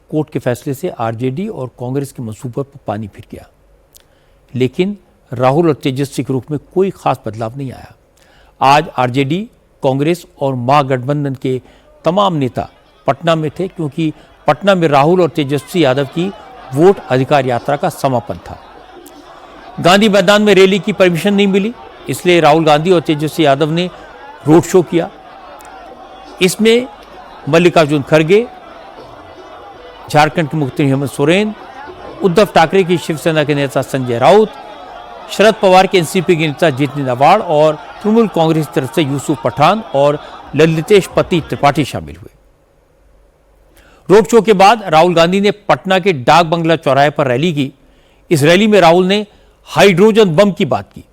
Court के फैसले से आरजेडी और कांग्रेस के मंसूबों पर पानी फिर गया, लेकिन राहुल और तेजस्वी के रूप में कोई खास बदलाव नहीं आया। आज आरजेडी, कांग्रेस और महागठबंधन के तमाम नेता पटना में थे, क्योंकि पटना में राहुल और तेजस्वी यादव की वोट अधिकार यात्रा का समापन था। गांधी मैदान में रैली की परमिशन नहीं मिली, इसलिए राहुल गांधी और तेजस्वी यादव ने रोड शो किया। इसमें मल्लिकार्जुन खड़गे, झारखंड के मुख्यमंत्री हेमंत सोरेन, उद्धव ठाकरे की शिवसेना के नेता संजय राउत, शरद पवार के एनसीपी के नेता जितिन अवाड़ और तृणमूल कांग्रेस की तरफ से यूसुफ पठान और ललितेश पति त्रिपाठी शामिल हुए। रोड शो के बाद राहुल गांधी ने पटना के डाक बंगला चौराहे पर रैली की। इस रैली में राहुल ने हाइड्रोजन बम की बात की।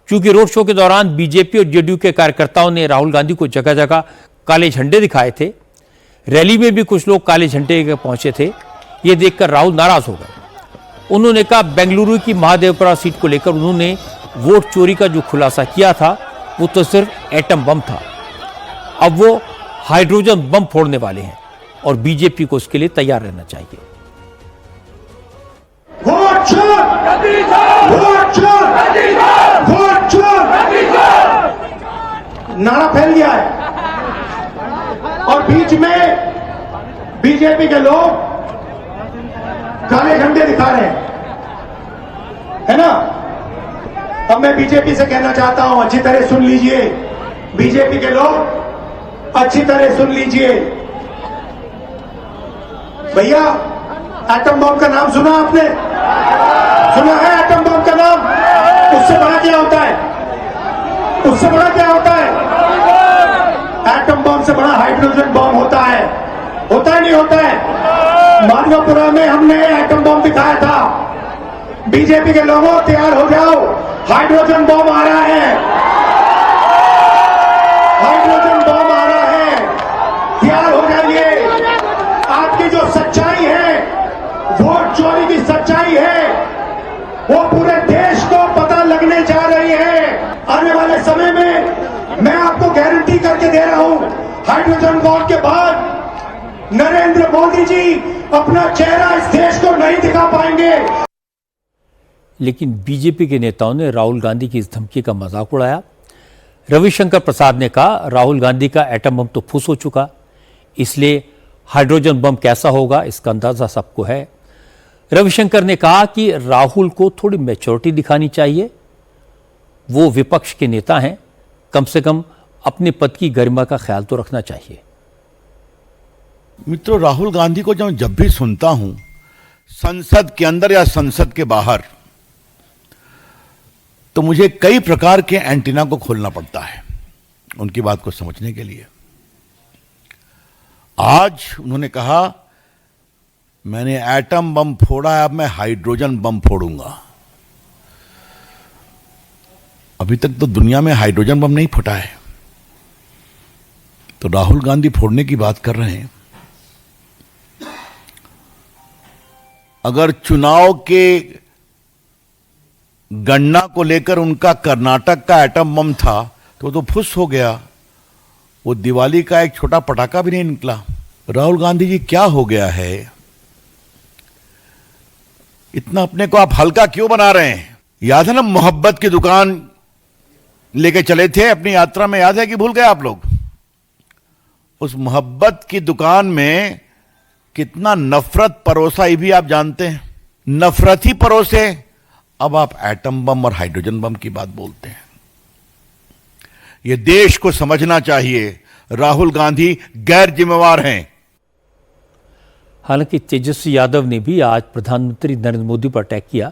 क्योंकि रोड शो के दौरान बीजेपी और जेडीयू के कार्यकर्ताओं ने राहुल गांधी को जगह जगह काले झंडे दिखाए थे, रैली में भी कुछ लोग काले झंडे लेकर पहुंचे थे। यह देखकर राहुल नाराज हो गए। उन्होंने कहा बेंगलुरु की महादेवपुरा सीट को लेकर उन्होंने वोट चोरी का जो खुलासा किया था वो तो सिर्फ एटम बम था, अब वो हाइड्रोजन बम फोड़ने वाले हैं और बीजेपी को इसके लिए तैयार रहना चाहिए। वोट चोर, वोट चोर, वोट चोर नारा फैल गया है और बीच में बीजेपी के लोग काले झंडे दिखा रहे हैं, है ना। अब मैं बीजेपी से कहना चाहता हूं, अच्छी तरह सुन लीजिए, बीजेपी के लोग अच्छी तरह सुन लीजिए। भैया, एटम बम का नाम सुना आपने? सुना है एटम बम का नाम? उससे बड़ा क्या होता है? उससे बड़ा क्या होता है? एटम बम से बड़ा हाइड्रोजन बम होता है। होता है नहीं होता है? माधवपुरा में हमने एटम बम दिखाया था। बीजेपी के लोगों तैयार हो जाओ, हाइड्रोजन बम आ रहा है, हाइड्रोजन बम आ रहा है, तैयार हो जाइए। आपकी जो सच्चाई है, वोट चोरी की सच्चाई है, वो पूरे देश को पता लगने जा रही है। आने वाले समय में मैं आपको गारंटी करके दे रहा हूं, हाइड्रोजन बम के बाद नरेंद्र मोदी जी अपना चेहरा इस देश को नहीं दिखा पाएंगे। लेकिन बीजेपी के नेताओं ने राहुल गांधी की इस धमकी का मजाक उड़ाया। रविशंकर प्रसाद ने कहा राहुल गांधी का एटम बम तो फुस हो चुका, इसलिए हाइड्रोजन बम कैसा होगा इसका अंदाजा सबको है। रविशंकर ने कहा कि राहुल को थोड़ी मैच्योरिटी दिखानी चाहिए, वो विपक्ष के नेता हैं, कम से कम अपने पद की गरिमा का ख्याल तो रखना चाहिए। मित्रों, राहुल गांधी को जब भी सुनता हूं, संसद के अंदर या संसद के बाहर, तो मुझे कई प्रकार के एंटीना को खोलना पड़ता है उनकी बात को समझने के लिए। आज उन्होंने कहा मैंने एटम बम फोड़ा है, अब मैं हाइड्रोजन बम फोड़ूंगा। अभी तक तो दुनिया में हाइड्रोजन बम नहीं फटा है, तो राहुल गांधी फोड़ने की बात कर रहे हैं। अगर चुनाव के गणना को लेकर उनका कर्नाटक का एटम बम था तो फुस हो गया, वो दिवाली का एक छोटा पटाखा भी नहीं निकला। राहुल गांधी जी, क्या हो गया है? इतना अपने को आप हल्का क्यों बना रहे हैं? याद है ना, मोहब्बत की दुकान लेके चले थे अपनी यात्रा में, याद है कि भूल गए आप लोग? उस मोहब्बत की दुकान में कितना नफरत परोसा, ये भी आप जानते हैं। नफरत ही परोसे, अब आप एटम बम और हाइड्रोजन बम की बात बोलते हैं। यह देश को समझना चाहिए, राहुल गांधी गैर जिम्मेवार हैं। हालांकि तेजस्वी यादव ने भी आज प्रधानमंत्री नरेंद्र मोदी पर अटैक किया।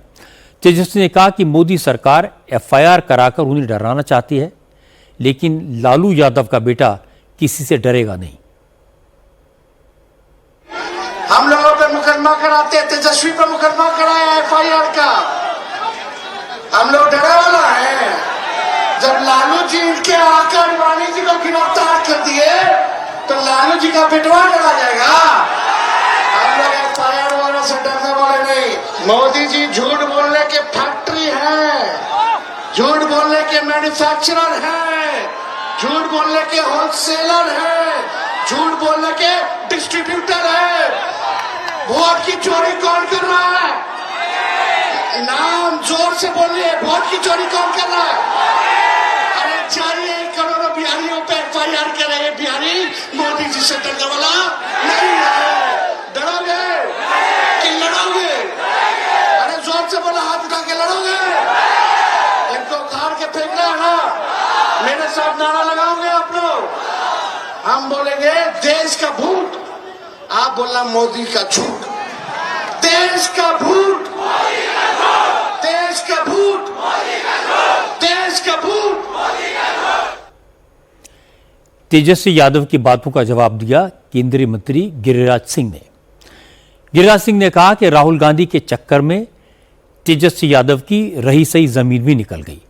तेजस्वी ने कहा कि मोदी सरकार एफआईआर कराकर उन्हें डराना चाहती है, लेकिन लालू यादव का बेटा किसी से डरेगा नहीं। हम लोगों पे मुकदमा कराते, तेजस्वी पे मुकदमा कराया एफआईआर का। हम लोग डरे वाला है। जब लालू जी इनके आकर वाणी जी को गिरफ्तार कर दिए तो लालू जी का बेटवा डरा जाएगा। हम लोग एफआईआर वालों से डरने वाले नहीं। मोदी जी झूठ बोलने के फैक्ट्री है, झूठ बोलने के मैन्युफैक्चरर है, झूठ बोलने के होलसेलर है, झूठ बोलने के डिस्ट्रीब्यूटर है। वोट की चोरी कौन कर रहा है? नाम जोर से बोलिए, वोट की चोरी कौन कर रहा है? अरे चाहिए करोड़ों बिहारियों पे FIR करे। ये बिहारी मोदी जी से डरने वाला नहीं है। डरोगे कि लड़ोगे? अरे जोर से बोला, हाथ उठा के लड़ोगे? इनको उखाड़ के फेंकना है ना? मेरे साथ नारा लगाओगे आप लोग? हम बोलेंगे देश का भूत, आप बोलना मोदी का झूठ। देश का भूत, देश का भूत, देश का भूत। तेजस्वी यादव की बातों का जवाब दिया केंद्रीय मंत्री गिरिराज सिंह ने। गिरिराज सिंह ने कहा कि राहुल गांधी के चक्कर में तेजस्वी यादव की रही सही जमीन भी निकल गई।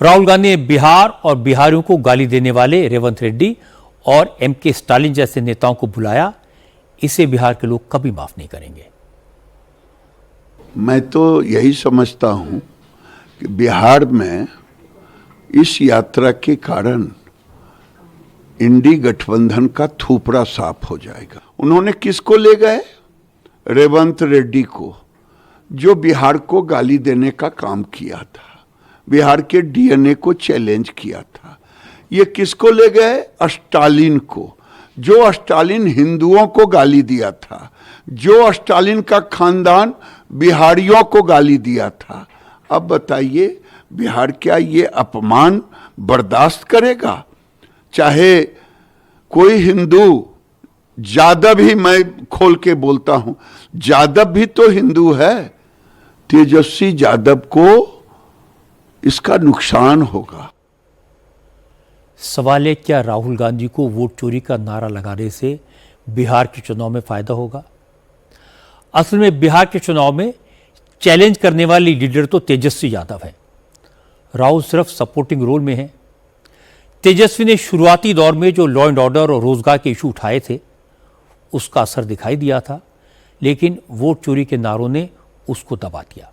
राहुल गांधी ने बिहार और बिहारियों को गाली देने वाले रेवंत रेड्डी और MK स्टालिन जैसे नेताओं को बुलाया। इसे बिहार के लोग कभी माफ नहीं करेंगे। मैं तो यही समझता हूं कि बिहार में इस यात्रा के कारण इंडी गठबंधन का थूपड़ा साफ हो जाएगा। उन्होंने किसको ले गए? रेवंत रेड्डी को, जो बिहार को गाली देने का काम किया था, बिहार के DNA को चैलेंज किया था। ये किसको ले गए? स्टालिन को, जो स्टालिन हिंदुओं को गाली दिया था, जो स्टालिन का खानदान बिहारियों को गाली दिया था। अब बताइए बिहार क्या ये अपमान बर्दाश्त करेगा? चाहे कोई हिंदू, जादव ही, मैं खोल के बोलता हूं, जादव भी तो हिंदू है। तेजस्वी यादव को इसका नुकसान होगा। सवाल है, क्या राहुल गांधी को वोट चोरी का नारा लगाने से बिहार के चुनाव में फायदा होगा? असल में बिहार के चुनाव में चैलेंज करने वाली लीडर तो तेजस्वी यादव है। राहुल सिर्फ सपोर्टिंग रोल में है। तेजस्वी ने शुरुआती दौर में जो लॉ एंड ऑर्डर और रोजगार के इशू उठाए थे, उसका असर दिखाई दिया था, लेकिन वोट चोरी के नारों ने उसको दबा दिया।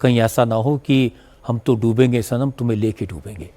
कहीं ऐसा ना हो कि हम तो डूबेंगे सनम, तुम्हें लेके डूबेंगे।